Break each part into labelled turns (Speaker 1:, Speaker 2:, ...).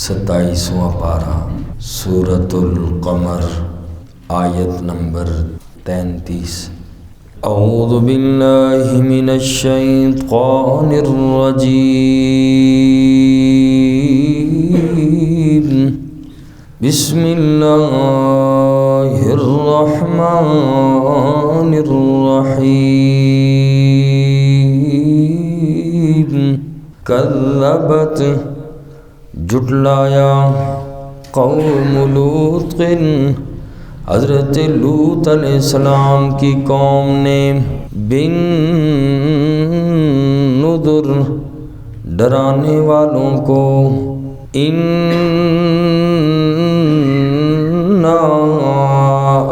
Speaker 1: 27واں پارہ سورۃ القمر آیت نمبر 33۔ اعوذ باللہ من الشیطان الرجیم، بسم اللہ الرحمن الرحیم۔ کذبت جھٹلایا قوم لوط، حضرت لوط علیہ السلام کی قوم نے بالنذر ڈرانے والوں کو، انا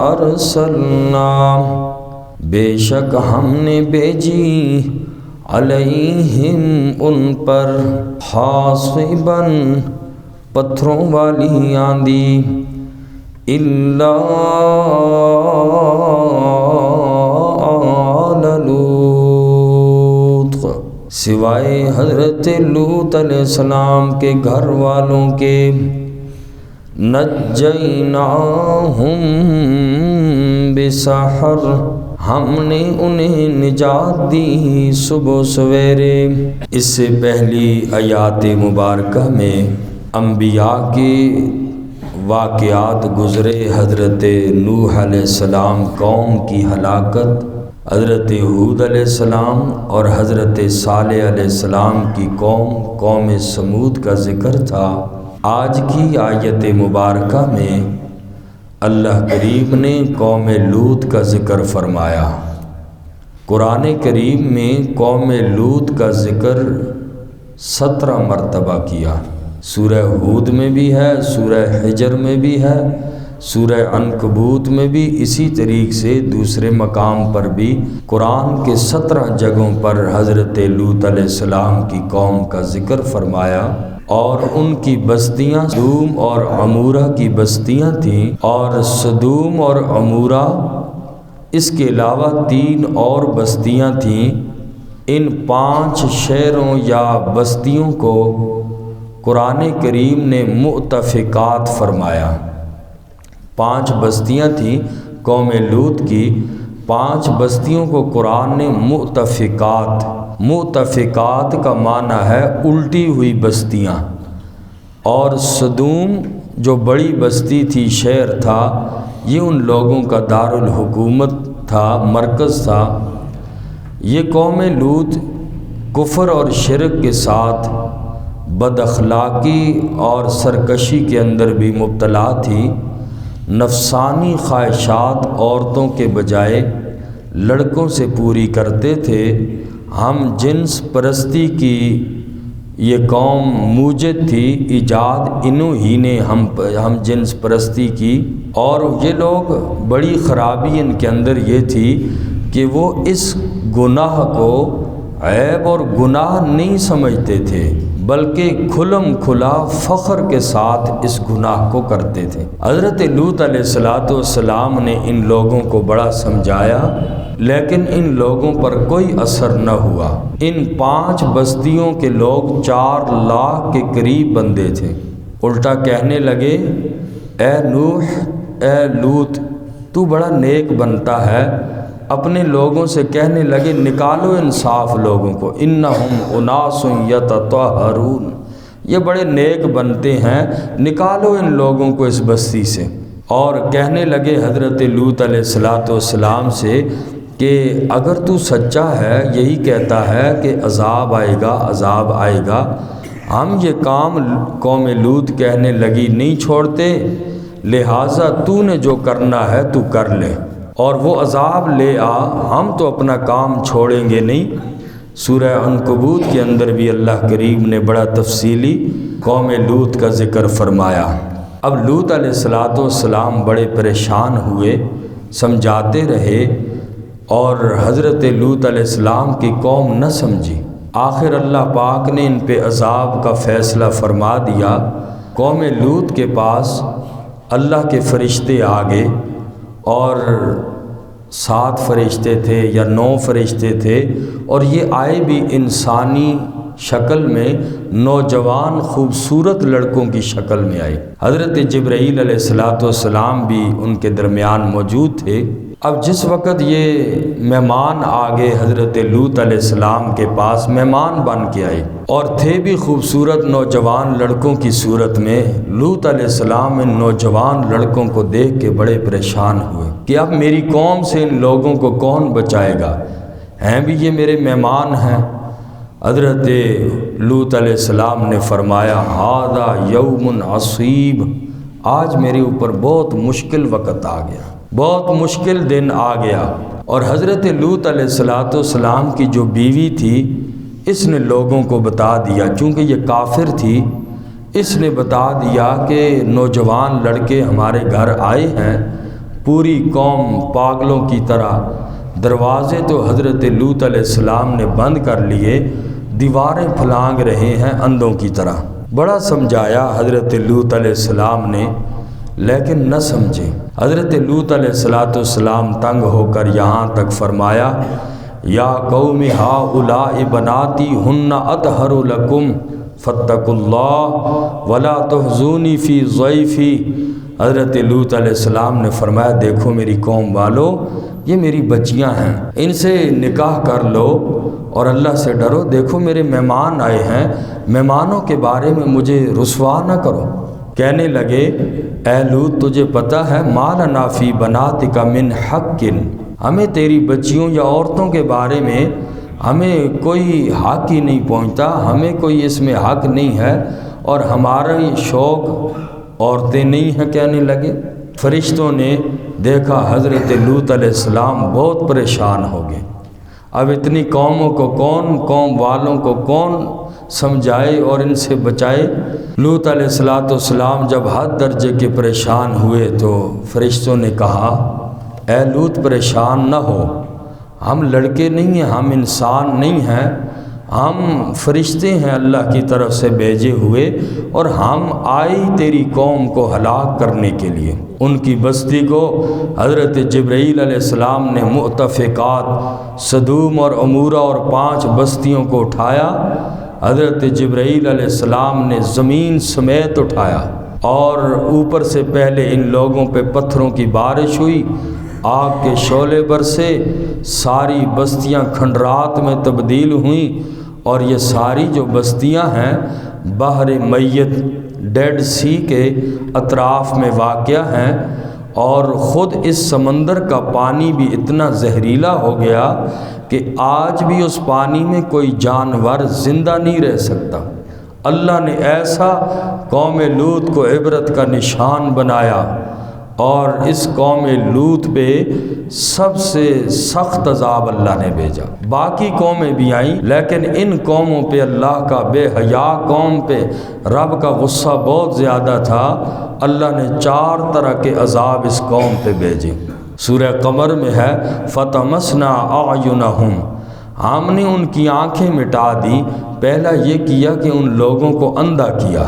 Speaker 1: ارسلنا بے شک ہم نے بھیجی، علیہم ان پر، حاصباً پتھروں والی آندھی، الا آل لوط، سوائے حضرت لوط علیہ السلام کے گھر والوں کے، نجیناہم بسحر، ہم نے انہیں نجات دی صبح سویرے۔ اس سے پہلی آیات مبارکہ میں انبیاء کے واقعات گزرے، حضرت نوح علیہ السلام قوم کی ہلاکت، حضرت ہود علیہ السلام اور حضرت صالح علیہ السلام کی قوم سمود کا ذکر تھا۔ آج کی آیت مبارکہ میں اللہ کریم نے قوم لوط کا ذکر فرمایا۔ قرآن کریم میں قوم لوط کا ذکر 17 مرتبہ کیا۔ سورہ ہود میں بھی ہے، سورہ حجر میں بھی ہے، سورہ عنکبوت میں بھی، اسی طریقے سے دوسرے مقام پر بھی قرآن کے 17 جگہوں پر حضرت لوط علیہ السلام کی قوم کا ذکر فرمایا، اور ان کی بستیاں سدوم اور عمورہ کی بستیاں تھیں، اور سدوم اور عمورہ اس کے علاوہ 3 اور بستیاں تھیں۔ ان 5 شہروں یا بستیوں کو قرآن کریم نے مؤتفقات فرمایا۔ 5 بستیاں تھیں قوم لوط کی، 5 بستیوں کو قرآن نے مؤتفقات کا معنی ہے الٹی ہوئی بستیاں۔ اور سدوم جو بڑی بستی تھی، شہر تھا، یہ ان لوگوں کا دارالحکومت تھا، مرکز تھا۔ یہ قوم لوط کفر اور شرک کے ساتھ بد اخلاقی اور سرکشی کے اندر بھی مبتلا تھی۔ نفسانی خواہشات عورتوں کے بجائے لڑکوں سے پوری کرتے تھے۔ ہم جنس پرستی کی یہ قوم موجد تھی، ایجاد انہوں ہی نے ہم جنس پرستی کی، اور یہ لوگ بڑی خرابی ان کے اندر یہ تھی کہ وہ اس گناہ کو عیب اور گناہ نہیں سمجھتے تھے، بلکہ کھلم کھلا فخر کے ساتھ اس گناہ کو کرتے تھے۔ حضرت لوط علیہ السلام نے ان لوگوں کو بڑا سمجھایا، لیکن ان لوگوں پر کوئی اثر نہ ہوا۔ ان 5 بستیوں کے لوگ 4 لاکھ کے قریب بندے تھے۔ الٹا کہنے لگے، اے نوح، اے لوط، تو بڑا نیک بنتا ہے۔ اپنے لوگوں سے کہنے لگے، نکالو انصاف لوگوں کو، انہم اناس یتطہرون، یہ بڑے نیک بنتے ہیں، نکالو ان لوگوں کو اس بستی سے۔ اور کہنے لگے حضرت لوط علیہ السلام سے کہ اگر تو سچا ہے، یہی کہتا ہے کہ عذاب آئے گا، عذاب آئے گا، ہم یہ کام قوم لوط کہنے لگی نہیں چھوڑتے، لہٰذا تو نے جو کرنا ہے تو کر لے، اور وہ عذاب لے آ، ہم تو اپنا کام چھوڑیں گے نہیں۔ سورہ عنکبوت کے اندر بھی اللہ کریم نے بڑا تفصیلی قوم لوط کا ذکر فرمایا۔ اب لوط علیہ السلام بڑے پریشان ہوئے، سمجھاتے رہے، اور حضرت لوط علیہ السلام کی قوم نہ سمجھی۔ آخر اللہ پاک نے ان پہ عذاب کا فیصلہ فرما دیا۔ قوم لوط کے پاس اللہ کے فرشتے آ گئے، اور 7 فرشتے تھے یا 9 فرشتے تھے، اور یہ آئے بھی انسانی شکل میں، نوجوان خوبصورت لڑکوں کی شکل میں آئے۔ حضرت جبرائیل علیہ السلام بھی ان کے درمیان موجود تھے۔ اب جس وقت یہ مہمان آگے حضرت لوط علیہ السلام کے پاس مہمان بن کے آئے اور تھے بھی خوبصورت نوجوان لڑکوں کی صورت میں، لوط علیہ السلام ان نوجوان لڑکوں کو دیکھ کے بڑے پریشان ہوئے کہ اب میری قوم سے ان لوگوں کو کون بچائے گا، ہیں بھی یہ میرے مہمان ہیں۔ حضرت لوط علیہ السلام نے فرمایا ھذا یوم عصیب، آج میرے اوپر بہت مشکل وقت آ گیا، بہت مشکل دن آ گیا۔ اور حضرت لوط علیہ السلام کی جو بیوی تھی اس نے لوگوں کو بتا دیا، چونکہ یہ کافر تھی، اس نے بتا دیا کہ نوجوان لڑکے ہمارے گھر آئے ہیں، پوری قوم پاگلوں کی طرح دروازے تو حضرت لوط علیہ السلام نے بند کر لیے، دیواریں پھلانگ رہے ہیں اندھوں کی طرح۔ بڑا سمجھایا حضرت لوط علیہ السلام نے، لیکن نہ سمجھے۔ حضرت لوط علیہ السلام تنگ ہو کر یہاں تک فرمایا یا قوم ہؤلاء بناتی ہن اطہر لکم فاتقوا اللہ ولا تحزونی فی ضیفی۔ حضرت لوط علیہ السلام نے فرمایا دیکھو میری قوم والو، یہ میری بچیاں ہیں، ان سے نکاح کر لو اور اللہ سے ڈرو، دیکھو میرے مہمان آئے ہیں، مہمانوں کے بارے میں مجھے رسوا نہ کرو۔ کہنے لگے اے لوط تجھے پتہ ہے ما لنا فی بناتک من حق، ہمیں تیری بچیوں یا عورتوں کے بارے میں ہمیں کوئی حق ہی نہیں پہنچتا، ہمیں کوئی اس میں حق نہیں ہے، اور ہمارا یہ شوق عورتیں نہیں ہیں۔ کہنے لگے فرشتوں نے دیکھا حضرت لوط علیہ السلام بہت پریشان ہو گئے، اب اتنی قوموں کو کون، قوم والوں کو کون سمجھائے اور ان سے بچائے۔ لوط علیہ السلام جب حد درجے کے پریشان ہوئے تو فرشتوں نے کہا اے لوط پریشان نہ ہو، ہم لڑکے نہیں ہیں، ہم انسان نہیں ہیں، ہم فرشتے ہیں اللہ کی طرف سے بھیجے ہوئے، اور ہم آئی تیری قوم کو ہلاک کرنے کے لیے۔ ان کی بستی کو حضرت جبرائیل علیہ السلام نے مؤتفقات سدوم اور عمورہ اور 5 بستیوں کو اٹھایا، حضرت جبرائیل علیہ السلام نے زمین سمیت اٹھایا، اور اوپر سے پہلے ان لوگوں پہ پتھروں کی بارش ہوئی، آگ کے شعلے برسے، ساری بستیاں کھنڈرات میں تبدیل ہوئیں، اور یہ ساری جو بستیاں ہیں بحر میت ڈیڈ سی کے اطراف میں واقع ہیں، اور خود اس سمندر کا پانی بھی اتنا زہریلا ہو گیا کہ آج بھی اس پانی میں کوئی جانور زندہ نہیں رہ سکتا۔ اللہ نے ایسا قوم لوط کو عبرت کا نشان بنایا، اور اس قوم لوط پہ سب سے سخت عذاب اللہ نے بھیجا۔ باقی قومیں بھی آئیں، لیکن ان قوموں پہ اللہ کا، بے حیا قوم پہ رب کا غصہ بہت زیادہ تھا، اللہ نے 4 طرح کے عذاب اس قوم پہ بھیجے۔ سورہ قمر میں ہے فَطَمَسْنَا أَعْيُنَهُمْ، ہم نے ان کی آنکھیں مٹا دی۔ پہلا یہ کیا کہ ان لوگوں کو اندھا کیا،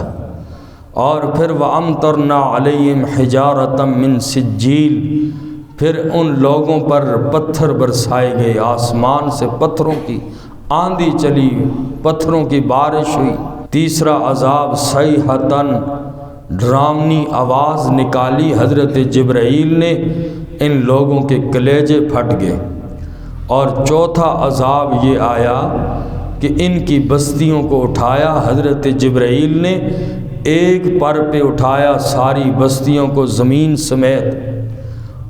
Speaker 1: اور پھر وَأَمْطَرْنَا عَلَيْهِمْ حِجَارَةً مِّن سِجِّيلٍ، پھر ان لوگوں پر پتھر برسائے گئے، آسمان سے پتھروں کی آندھی چلی، پتھروں کی بارش ہوئی۔ تیسرا عذاب صیحةً، ڈراؤنی آواز نکالی حضرت جبرائیل نے، ان لوگوں کے کلیجے پھٹ گئے۔ اور چوتھا عذاب یہ آیا کہ ان کی بستیوں کو اٹھایا حضرت جبرائیل نے، ایک پر پہ اٹھایا ساری بستیوں کو زمین سمیت،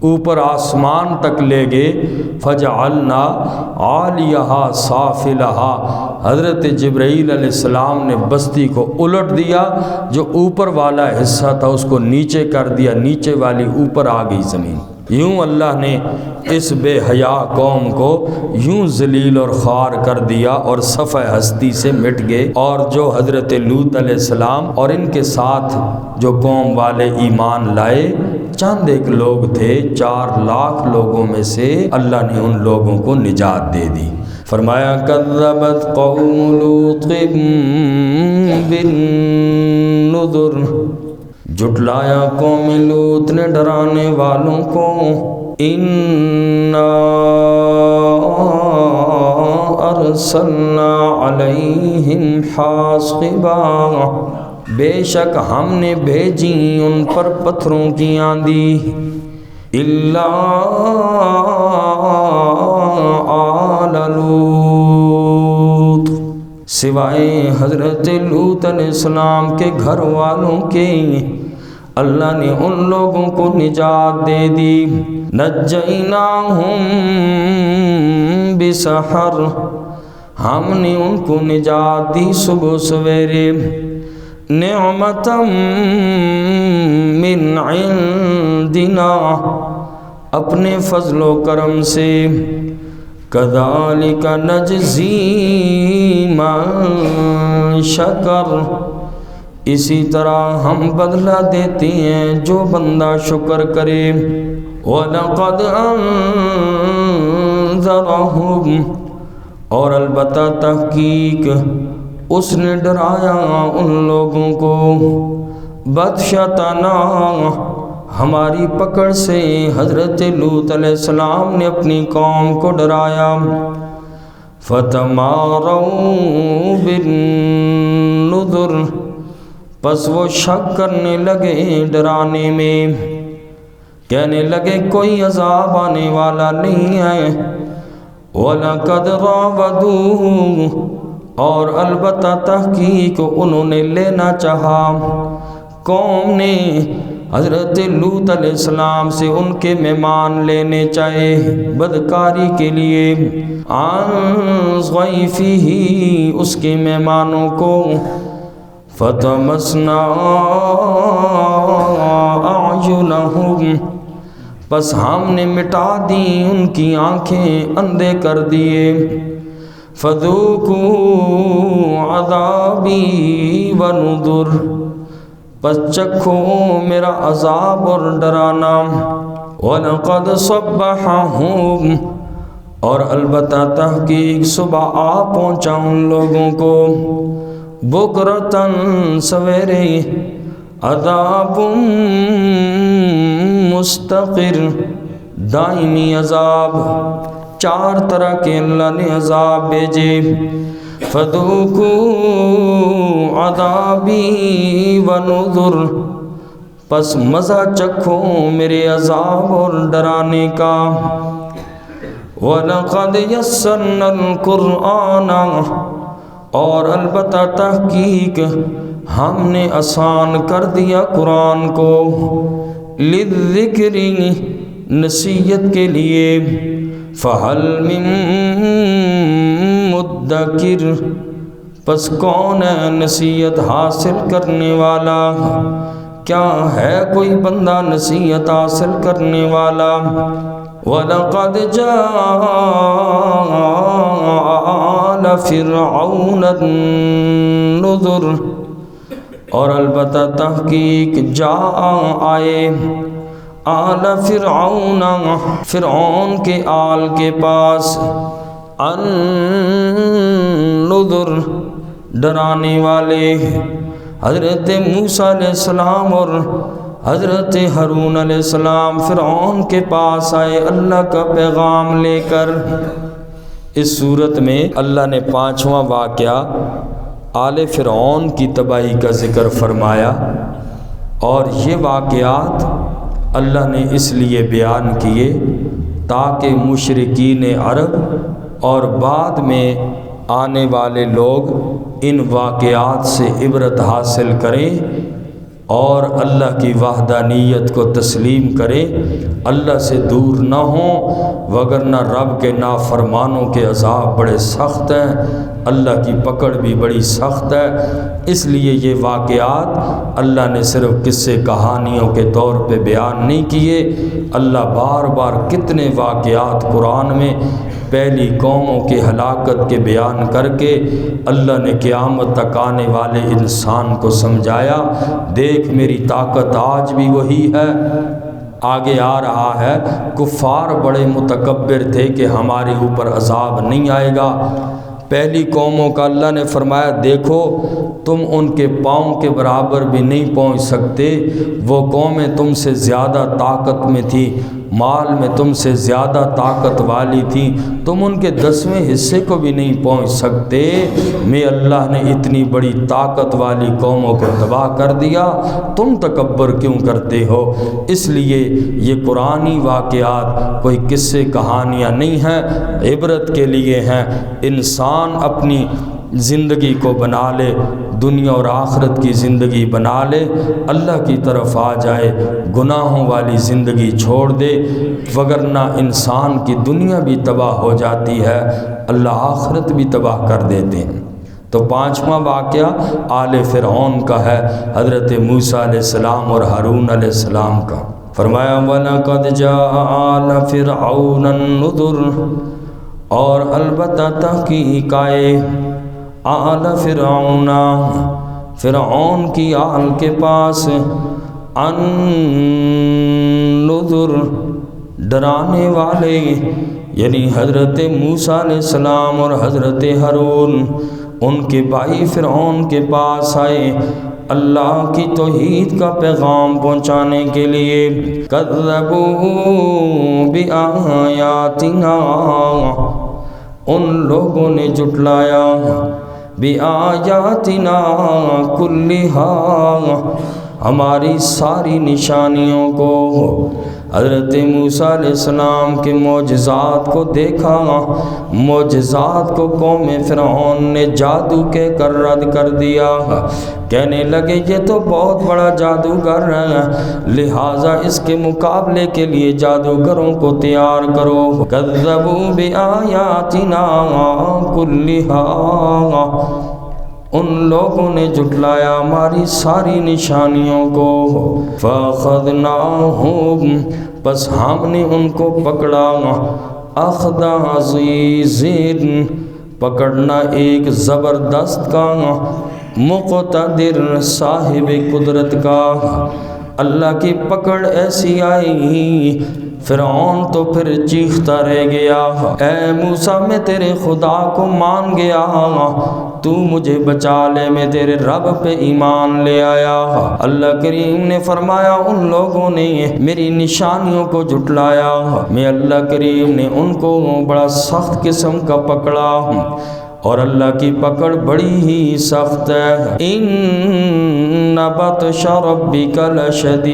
Speaker 1: اوپر آسمان تک لے گئے۔ فجعلنا عالیہا سافلہا، حضرت جبرائیل علیہ السلام نے بستی کو الٹ دیا، جو اوپر والا حصہ تھا اس کو نیچے کر دیا، نیچے والی اوپر آ گئی زمین۔ یوں اللہ نے اس بے حیا قوم کو یوں ذلیل اور خوار کر دیا، اور صفحہ ہستی سے مٹ گئے۔ اور جو حضرت لوط علیہ السلام اور ان کے ساتھ جو قوم والے ایمان لائے، چند ایک لوگ تھے، 4 لاکھ لوگوں میں سے اللہ نے ان لوگوں کو نجات دے دی۔ فرمایا کذبت قوم لوط بالنذر، جھٹلایا قوم لوط نے ڈرانے والوں کو، انا ارسلنا علیہم حاصبا، بے شک ہم نے بھیجی ان پر پتھروں کی آندھی، الا آل لوط، سوائے حضرت لوط علیہ السلام کے گھر والوں کے، اللہ نے ان لوگوں کو نجات دے دی۔ نجیناہم بسحر، ہم نے ان کو نجات دی صبح سویرے، نعمتا من عندنا، اپنے فضل و کرم سے، کذالک نجزی من شکر، اسی طرح ہم بدلہ دیتے ہیں جو بندہ شکر کرے۔ وَلَقَدْ أَنذَرَهُمْ، اور البتہ تحقیق اس نے ڈرایا ان لوگوں کو، بطشتنا، ہماری پکڑ سے، حضرت لوط علیہ السلام نے اپنی قوم کو ڈرایا۔ فَتَمَارَوْا بِالنُّذُرِ، پس وہ شک کرنے لگے ڈرانے میں، کہنے لگے کوئی عذاب آنے والا نہیں ہے۔ وَلَقَدْ رَاوَدُوهُ، اور البتہ تحقیق انہوں نے لینا چاہا، قوم نے حضرت لوط علیہ السلام سے ان کے مہمان لینے چاہے بدکاری کے لیے، عن ضیفہ، اس کے مہمانوں کو، فَطَمَسْنَا أَعْيُنَهُمْ، پس ہم نے مٹا دی ان کی آنکھیں، اندھے کر دیے۔ فَذُوقُوا عَذَابِي وَنُذُرِ، پس چکھو میرا عذاب اور ڈرانا۔ وَلَقَدْ صَبَّحَهُمْ، اور البتہ تحقیق صبح آ پہنچا ان لوگوں کو، بکرتاً سویرے، عذاب مستقر، دائمی عذاب، چار طرح کے اللہ نے عذاب بھیجے۔ فَذُوقُوا عَذَابِي وَنُذُرِ، پس مزہ چکھو میرے عذاب اور ڈرانے کا۔ وَلَقَدْ يَسَّرْنَا الْقُرْآنَ، اور البتہ تحقیق ہم نے آسان کر دیا قرآن کو، لِلذِّکْرِ، نصیحت کے لیے، فَهَلْ مِن مُدَّکِرٍ، پس کون ہے نصیحت حاصل کرنے والا، کیا ہے کوئی بندہ نصیحت حاصل کرنے والا۔ وَلَقَدْ جَاءَ آلَ فِرْعَوْنَ النُّذُرُ، اور البتہ تحقیق آئے آل فرعون، فرعون کے آل کے پاس، النذر، ڈرانے والے، حضرت موسیٰ علیہ السلام اور حضرت ہارون علیہ السلام فرعون کے پاس آئے اللہ کا پیغام لے کر۔ اس صورت میں اللہ نے پانچواں واقعہ آل فرعون کی تباہی کا ذکر فرمایا، اور یہ واقعات اللہ نے اس لیے بیان کیے تاکہ مشرکین عرب اور بعد میں آنے والے لوگ ان واقعات سے عبرت حاصل کریں اور اللہ کی وحدانیت کو تسلیم کریں، اللہ سے دور نہ ہوں، وگرنہ رب کے نافرمانوں کے عذاب بڑے سخت ہیں، اللہ کی پکڑ بھی بڑی سخت ہے۔ اس لیے یہ واقعات اللہ نے صرف قصے کہانیوں کے طور پہ بیان نہیں کیے، اللہ بار بار کتنے واقعات قرآن میں پہلی قوموں کی ہلاکت کے بیان کر کے اللہ نے قیامت تک آنے والے انسان کو سمجھایا، دیکھ میری طاقت آج بھی وہی ہے۔ آگے آ رہا ہے کفار بڑے متکبر تھے کہ ہمارے اوپر عذاب نہیں آئے گا۔ پہلی قوموں کا اللہ نے فرمایا دیکھو تم ان کے پاؤں کے برابر بھی نہیں پہنچ سکتے، وہ قومیں تم سے زیادہ طاقت میں تھی، مال میں تم سے زیادہ طاقت والی تھیں، تم ان کے 10ویں حصے کو بھی نہیں پہنچ سکتے، میں اللہ نے اتنی بڑی طاقت والی قوموں کو تباہ کر دیا، تم تکبر کیوں کرتے ہو؟ اس لیے یہ قرآنی واقعات کوئی قصے کہانیاں نہیں ہیں، عبرت کے لیے ہیں۔ انسان اپنی زندگی کو بنا لے، دنیا اور آخرت کی زندگی بنا لے، اللہ کی طرف آ جائے، گناہوں والی زندگی چھوڑ دے، وگرنہ انسان کی دنیا بھی تباہ ہو جاتی ہے، اللہ آخرت بھی تباہ کر دیتے ہیں۔ تو 5واں واقعہ آل فرعون کا ہے، حضرت موسیٰ علیہ السلام اور ہارون علیہ السلام کا۔ فرمایا وَلَقَدْ جَاءَ آلَ فِرْعَوْنَ النُّذُرُ، اور البتہ تحقیق آئے آل فرعون، فرعون کی آل کے پاس، النذر، ڈرانے والے، یعنی حضرت موسیٰ علیہ السلام اور حضرت ہارون ان کے بھائی فرعون کے پاس آئے اللہ کی توحید کا پیغام پہنچانے کے لیے۔ کذبوا بآیاتنا، ان لوگوں نے جھٹلایا، بآیاتنا کلھا، ہماری ساری نشانیوں کو، حضرت موسیٰ علیہ السلام کے معجزات کو دیکھا، معجزات کو قوم فرعون نے جادو کہہ کر رد کر دیا، کہنے لگے یہ تو بہت بڑا جادوگر ہے، لہٰذا اس کے مقابلے کے لیے جادوگروں کو تیار کرو۔ کذبوا بآیاتنا کلھا، ان لوگوں نے جھٹلایا ہماری ساری نشانیوں کو۔ فَأَخَذْنَاهُمْ، پس ہم نے ان کو پکڑا، اخذ عزیز، پکڑنا ایک زبردست کا، مقتدر، صاحب قدرت کا۔ اللہ کی پکڑ ایسی آئی، فرعون تو پھر چیختا رہ گیا، اے موسیٰ میں تیرے خدا کو مان گیا، تو مجھے بچا لے، میں تیرے رب پہ ایمان لے آیا۔ اللہ کریم نے فرمایا ان لوگوں نے میری نشانیوں کو جھٹلایا، میں اللہ کریم نے ان کو بڑا سخت قسم کا پکڑا، اور اللہ کی پکڑ بڑی ہی سخت ہے۔ ان بطش ربک لشدید،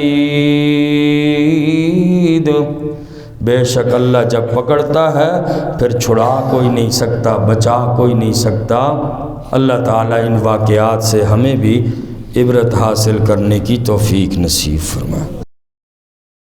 Speaker 1: بے شک اللہ جب پکڑتا ہے پھر چھڑا کوئی نہیں سکتا، بچا کوئی نہیں سکتا۔ اللہ تعالیٰ ان واقعات سے ہمیں بھی عبرت حاصل کرنے کی توفیق نصیب فرمائے۔